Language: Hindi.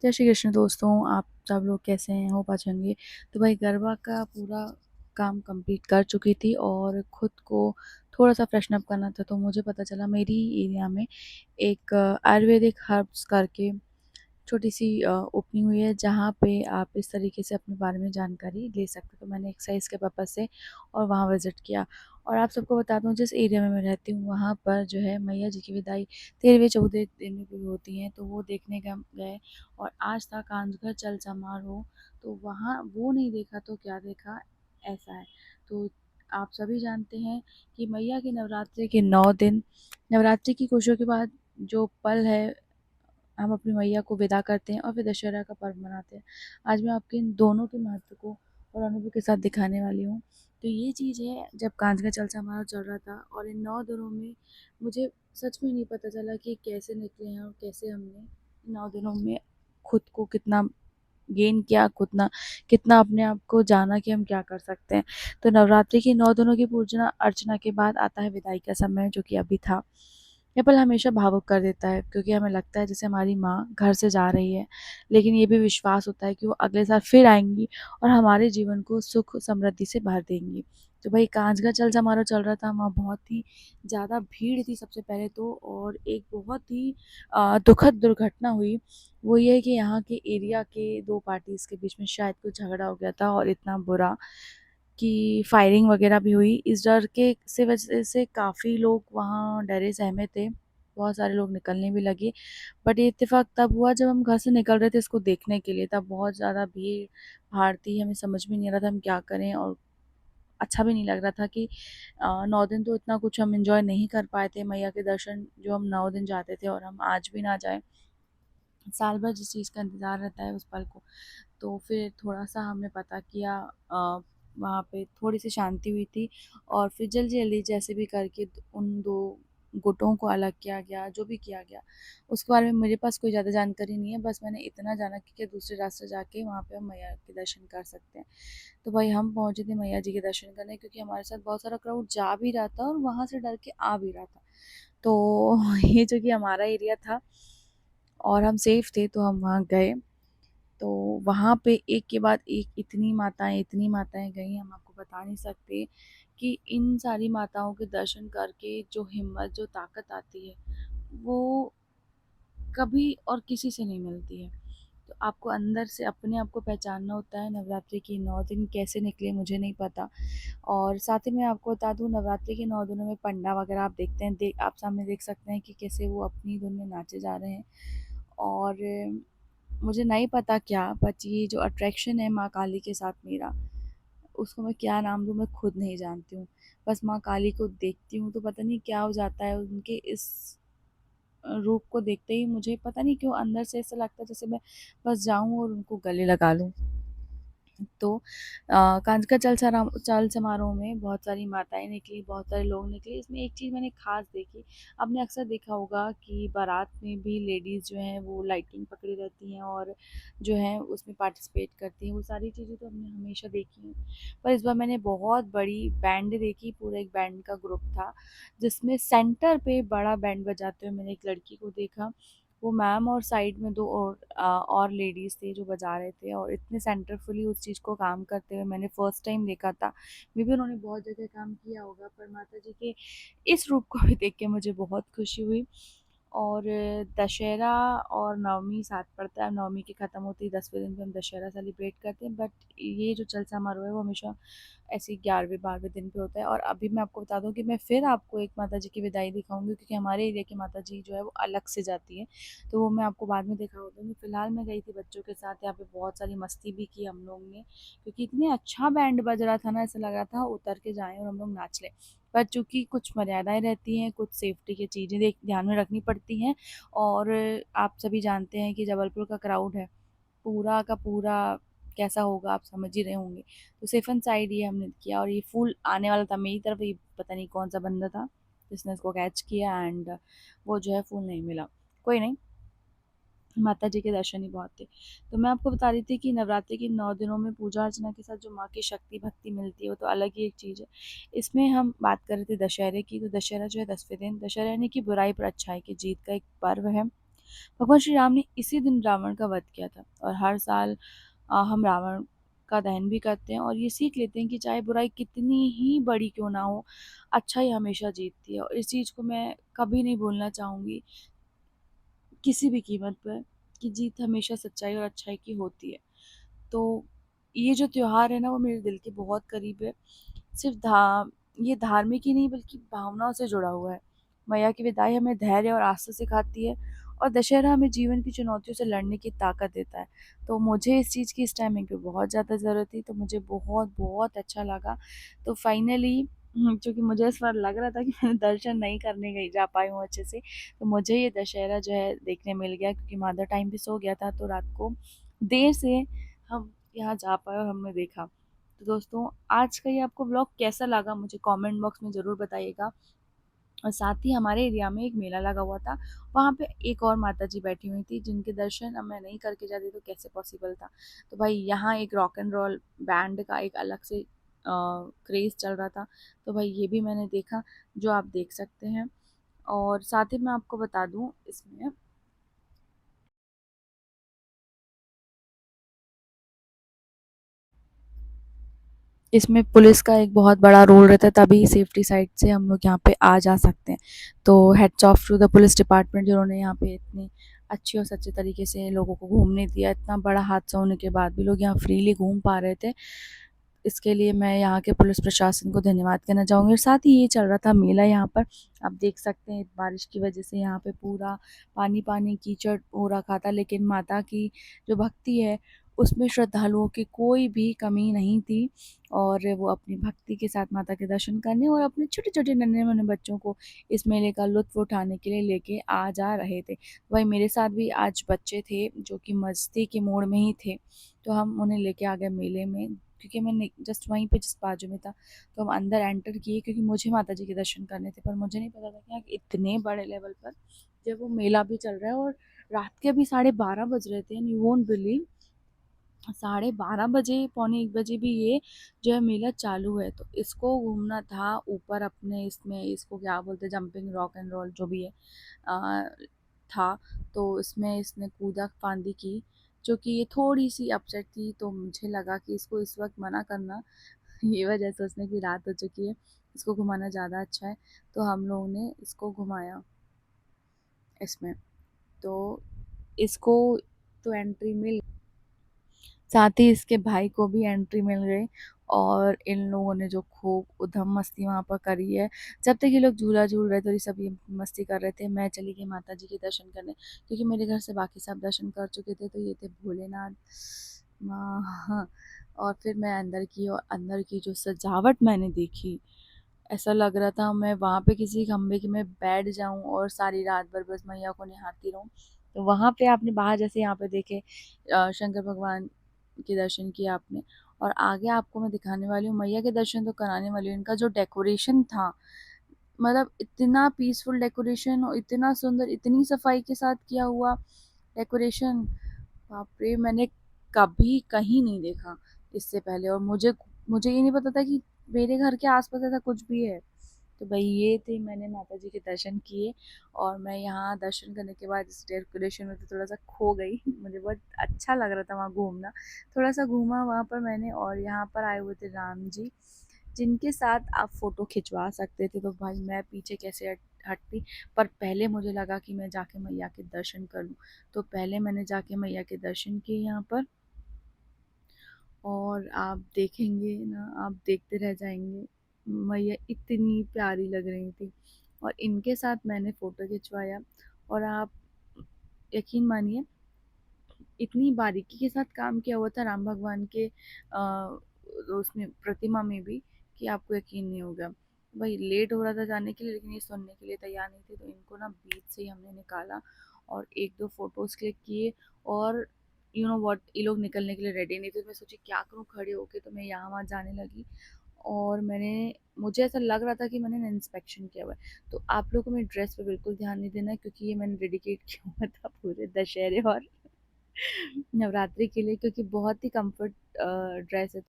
जय श्री कृष्ण दोस्तों, आप सब लोग कैसे हैं? होप अच्छे होंगे। तो भाई गरबा का पूरा काम कंप्लीट कर चुकी थी और खुद को थोड़ा-सा फ्रेशन अप करना था, तो मुझे पता चला मेरी एरिया में एक आयुर्वेदिक हर्ब्स करके छोटी-सी ओपनिंग हुई है, जहाँ पे आप इस तरीके से अपने बारे में जानकारी ले सकते हो। तो मैंने एक्सरसाइज के पर्पज़ से और वहाँ विज़िट किया। और आप सबको बता दूँ, जिस एरिया में मैं रहती हूँ वहाँ पर जो है मैया जी की विदाई 13वें-14 दिन में भी होती है, तो वो देखने गए। और आज था कांजगढ़ चल समारोह, तो वहाँ वो नहीं देखा तो क्या देखा, ऐसा है। तो आप सभी जानते हैं कि मैया के नवरात्रि के 9 दिन, नवरात्रि की खुशियों के बाद जो पल है, हम अपनी मैया को विदा करते हैं और फिर दशहरा का पर्व मनाते हैं। आज मैं आपके इन दोनों के महत्व को और अनुभव के साथ दिखाने वाली हूँ। तो ये चीज़ है, जब कांजगढ़ चल समारोह चल रहा था और इन 9 दिनों में मुझे सच में नहीं पता चला कि कैसे निकले हैं और कैसे हमने 9 दिनों में खुद को कितना गेन किया, कितना कितना अपने आप को जाना कि हम क्या कर सकते हैं। तो नवरात्रि की 9 दिनों की पूजना अर्चना के बाद आता है विदाई का समय, जो कि अभी था। ये पल हमेशा भावुक कर देता है, क्योंकि हमें लगता है जैसे हमारी माँ घर से जा रही है, लेकिन ये भी विश्वास होता है कि वो अगले साल फिर आएँगी और हमारे जीवन को सुख समृद्धि से भर देंगी। तो भाई कांजगढ़ चल समारोह चल रहा था, वहाँ बहुत ही ज़्यादा भीड़ थी सबसे पहले तो, और एक बहुत ही दुखद दुर्घटना हुई। वो ये है कि यहाँ के एरिया के 2 पार्टीज़ के बीच में शायद कुछ झगड़ा हो गया था, और इतना बुरा कि फायरिंग वगैरह भी हुई। इस डर के से वजह से काफ़ी लोग वहाँ डरे सहमे थे। बहुत सारे लोग निकलने भी लगे। बट ये इत्तेफ़ाक तब हुआ जब हम घर से निकल रहे थे इसको देखने के लिए। तब बहुत ज़्यादा भीड़-भाड़ थी, हमें समझ में नहीं आ रहा था हम क्या करें, और अच्छा भी नहीं लग रहा था कि 9 दिन तो इतना कुछ हम एन्जॉय नहीं कर पाए थे। मैया के दर्शन जो हम 9 दिन जाते थे और हम आज भी ना जाएँ। साल भर जिस चीज़ का इंतज़ार रहता है उस पल को। तो फिर थोड़ा-सा हमने पता किया, वहाँ पे थोड़ी-सी शांति हुई थी, और फिर जल्दी-जल्दी जैसे भी करके उन 2 गुटों को अलग किया गया, जो भी किया गया। उसके बारे में मेरे पास कोई ज़्यादा जानकारी नहीं है, बस मैंने इतना जाना कि क्या दूसरे रास्ते जाके वहाँ पे हम मैया के दर्शन कर सकते हैं। तो भाई हम पहुँचे थे मैया जी के दर्शन करने, क्योंकि हमारे साथ बहुत सारा क्राउड जा भी रहा था और वहाँ से डर के आ भी रहा था। तो ये जो कि हमारा एरिया था और हम सेफ थे, तो हम वहाँ गए। तो वहाँ पे एक के बाद एक इतनी माताएँ गईं, हम आपको बता नहीं सकते कि इन सारी माताओं के दर्शन करके जो हिम्मत, जो ताकत आती है, वो कभी और किसी से नहीं मिलती है। तो आपको अंदर से अपने आप को पहचानना होता है। नवरात्रि के 9 दिन कैसे निकले मुझे नहीं पता। और साथ ही मैं आपको बता दूँ, नवरात्रि के 9 दिनों में पंडा वगैरह आप देखते हैं, आप सामने देख सकते हैं कि कैसे वो अपनी धुन में नाचे जा रहे हैं। और मुझे नहीं पता क्या, बट ये जो अट्रैक्शन है माँ काली के साथ मेरा, उसको मैं क्या नाम दूँ मैं खुद नहीं जानती हूँ। बस माँ काली को देखती हूँ तो पता नहीं क्या हो जाता है, उनके इस रूप को देखते ही मुझे पता नहीं क्यों अंदर से ऐसा लगता है जैसे मैं बस जाऊँ और उनको गले लगा लूँ। तो कांजका चल समारोह में बहुत सारी माताएँ निकली, बहुत सारे लोग निकले। इसमें एक चीज़ मैंने ख़ास देखी, आपने अक्सर देखा होगा कि बारात में भी लेडीज़ जो हैं वो लाइटिंग पकड़ी रहती हैं और जो है उसमें पार्टिसिपेट करती हैं। वो सारी चीज़ें तो हमने हमेशा देखी हैं। पर इस बार मैंने बहुत बड़ी बैंड देखी, पूरा एक बैंड का ग्रुप था, जिसमें सेंटर पे बड़ा बैंड बजाते हुए मैंने एक लड़की को देखा। वो मैम और साइड में 2 और लेडीज़ थे जो बजा रहे थे, और इतने सेंटरफुली उस चीज़ को काम करते हुए मैंने फर्स्ट टाइम देखा था। मेबी उन्होंने बहुत जगह काम किया होगा, पर माता जी के इस रूप को भी देख के मुझे बहुत खुशी हुई। और दशहरा और नवमी साथ पड़ता है, नवमी की ख़त्म होती है 10वें दिन पे हम दशहरा सेलिब्रेट करते हैं, बट ये जो चल समारोह है वो हमेशा ऐसे 11वें-12वें दिन पे होता है। और अभी मैं आपको बता दूँ कि मैं फिर आपको एक माता जी की विदाई दिखाऊँगी, क्योंकि हमारे एरिया की माता जी जो है वो अलग से जाती है, तो वो मैं आपको बाद में दिखा दूँगी। फ़िलहाल मैं गई थी बच्चों के साथ, यहाँ पे बहुत सारी मस्ती भी की हम लोग ने, क्योंकि इतने अच्छा बैंड बज रहा था ना, ऐसा लग रहा था उतर के जाएँ और हम लोग नाच लें। पर चूँकि कुछ मर्यादाएँ रहती हैं, कुछ सेफ्टी की चीज़ें ध्यान में रखनी पड़ती हैं, और आप सभी जानते हैं कि जबलपुर का क्राउड है, पूरा का पूरा कैसा होगा आप समझ ही रहे होंगे। तो सेफ एंड साइड ये हमने किया, और ये फूल आने वाला था मेरी तरफ, ये पता नहीं कौन-सा बंदा था जिसने इसको कैच किया, एंड वो जो है फूल नहीं मिला। कोई नहीं, माता जी के दर्शन ही बहुत थे। तो मैं आपको बता रही थी कि नवरात्रि के 9 दिनों में पूजा अर्चना के साथ जो माँ की शक्ति भक्ति मिलती है वो तो अलग ही एक चीज़ है। इसमें हम बात कर रहे थे दशहरे की, तो दशहरा जो है 10वें दिन, दशहरा यानी कि बुराई पर अच्छाई की जीत का एक पर्व है। भगवान श्री राम ने इसी दिन रावण का वध किया था और हर साल हम रावण का दहन भी करते हैं और ये सीख लेते हैं कि चाहे बुराई कितनी ही बड़ी क्यों ना हो, अच्छाई हमेशा जीतती है और इस चीज़ को मैं कभी नहीं भूलना चाहूँगी किसी भी कीमत पर कि जीत हमेशा सच्चाई और अच्छाई की होती है। तो ये जो त्योहार है ना वो मेरे दिल के बहुत करीब है। सिर्फ़ ये धार्मिक ही नहीं बल्कि भावनाओं से जुड़ा हुआ है। मैया की विदाई हमें धैर्य और आस्था सिखाती है और दशहरा हमें जीवन की चुनौतियों से लड़ने की ताकत देता है। तो मुझे इस चीज़ की इस टाइमिंग पे बहुत ज़्यादा ज़रूरत थी, तो मुझे बहुत अच्छा लगा। तो फाइनली चूँकि मुझे इस बार लग रहा था कि मैं दर्शन नहीं करने गई जा पाई हूँ अच्छे से, तो मुझे ये दशहरा जो है देखने मिल गया क्योंकि मादा टाइम पे सो गया था, तो रात को देर से हम यहाँ जा पाए और हमने देखा। तो दोस्तों आज का ये आपको व्लॉग कैसा लगा मुझे कमेंट बॉक्स में ज़रूर बताइएगा और साथ ही हमारे एरिया में एक मेला लगा हुआ था, वहाँ पे एक और माताजी बैठी हुई थी जिनके दर्शन अब मैं नहीं करके जाती तो कैसे पॉसिबल था। तो भाई यहाँ एक रॉक एंड रोल बैंड का एक अलग से क्रेज़ चल रहा था, तो भाई ये भी मैंने देखा जो आप देख सकते हैं। और साथ ही मैं आपको बता दूँ इसमें पुलिस का एक बहुत बड़ा रोल रहता है तभी सेफ्टी साइड से हम लोग यहाँ पे आ जा सकते हैं। तो heads of to the police department जिन्होंने यहाँ पे इतनी अच्छी और सच्चे तरीके से लोगों को घूमने दिया। इतना बड़ा हादसा होने के बाद भी लोग यहाँ फ्रीली घूम पा रहे थे। इसके लिए मैं यहाँ के पुलिस प्रशासन को धन्यवाद कहना चाहूँगी और साथ ही ये चल रहा था मेला यहाँ पर। आप देख सकते हैं बारिश की वजह से यहाँ पे पूरा पानी-पानी कीचड़ हो रखा था लेकिन माता की जो भक्ति है उसमें श्रद्धालुओं की कोई भी कमी नहीं थी और वो अपनी भक्ति के साथ माता के दर्शन करने और अपने छोटे-छोटे नन्हे-मुन्ने बच्चों को इस मेले का लुत्फ़ उठाने के लिए लेके आ जा रहे थे। वहीं मेरे साथ भी आज बच्चे थे जो कि मस्ती के मूड में ही थे, तो हम उन्हें लेके आ गए मेले में क्योंकि मैंने जस्ट वहीं पे जस्ट बाजू में था, तो हम अंदर एंटर किए क्योंकि मुझे माता जी के दर्शन करने थे, पर मुझे नहीं पता था कि यहाँ इतने बड़े लेवल पर जब वो मेला भी चल रहा है और रात के अभी 12:30 बज रहे थे एंड यू वोंट बिलीव 12:30 बजे पौने 1 बजे भी ये जो है मेला चालू है। तो इसको घूमना था ऊपर अपने इसमें इसको क्या बोलते हैं जंपिंग रॉक एंड रोल जो भी है था। तो इसमें इसने कूदा-फांदी की जो कि ये थोड़ी-सी अपसेट थी तो मुझे लगा कि इसको इस वक़्त मना करना ये वजह सोचने की रात हो चुकी है, इसको घुमाना ज़्यादा अच्छा है, तो हम लोगों ने इसको घुमाया इसमें। तो इसको तो एंट्री मिल साथ ही इसके भाई को भी एंट्री मिल गई और इन लोगों ने जो खूब उधम मस्ती वहाँ पर करी है। जब तक ये लोग झूला झूल रहे थे और ये सब ये मस्ती कर रहे थे, मैं चली गई माता जी के दर्शन करने क्योंकि मेरे घर से बाकी सब दर्शन कर चुके थे, तो ये थे भोलेनाथ, माँ हाँ, और फिर मैं अंदर की और अंदर की जो सजावट मैंने देखी, ऐसा लग रहा था मैं वहाँ पे किसी खम्भे के में बैठ जाऊँ और सारी रात भर बस मैया को निहारती रहूँ। तो वहाँ पे आपने बाहर जैसे यहाँ पे देखे शंकर भगवान के दर्शन किए आपने और आगे आपको मैं दिखाने वाली हूँ मैया के दर्शन तो कराने वाली हूँ। इनका जो डेकोरेशन था मतलब इतना पीसफुल डेकोरेशन और इतना सुंदर, इतनी सफाई के साथ किया हुआ डेकोरेशन, बाप रे! मैंने कभी कहीं नहीं देखा इससे पहले और मुझे मुझे ये नहीं पता था कि मेरे घर के आस-पास ऐसा कुछ भी है। तो भई ये थे मैंने माता जी के दर्शन किए और मैं यहाँ दर्शन करने के बाद इस डेकोरेशन में तो थोड़ा-सा खो गई। मुझे बहुत अच्छा लग रहा था वहाँ घूमना। थोड़ा-सा घूमा वहाँ पर मैंने और यहाँ पर आए हुए थे राम जी, जिनके साथ आप फ़ोटो खिंचवा सकते थे, तो भाई मैं पीछे कैसे हटती। पर पहले मुझे लगा कि मैं जाके मैया के दर्शन कर लूँ, तो पहले मैंने जाके मैया के दर्शन किए यहाँ पर और आप देखेंगे ना, आप देखते रह जाएँगे। मैया इतनी प्यारी लग रही थी और इनके साथ मैंने फ़ोटो खिंचवाया और आप यकीन मानिए इतनी बारीकी के साथ काम किया हुआ था राम भगवान के उसमें प्रतिमा में भी कि आपको यकीन नहीं होगा। भाई लेट हो रहा था जाने के लिए लेकिन ये सुनने के लिए तैयार नहीं थे, तो इनको ना बीच से ही हमने निकाला और 1-2 फ़ोटोज़ क्लिक किए और यू नो व्हाट ये लोग निकलने के लिए रेडी नहीं थे। तो मैं सोची क्या करूँ खड़े होके, तो मैं यहाँ-वहाँ जाने लगी और मुझे ऐसा लग रहा था कि मैंने इंस्पेक्शन किया हुआ है। तो आप लोगों को मेरी ड्रेस पे बिल्कुल ध्यान नहीं देना है क्योंकि ये मैंने डेडिकेट किया हुआ था पूरे दशहरे और नवरात्रि के लिए क्योंकि बहुत ही कम्फर्ट ड्रेस है।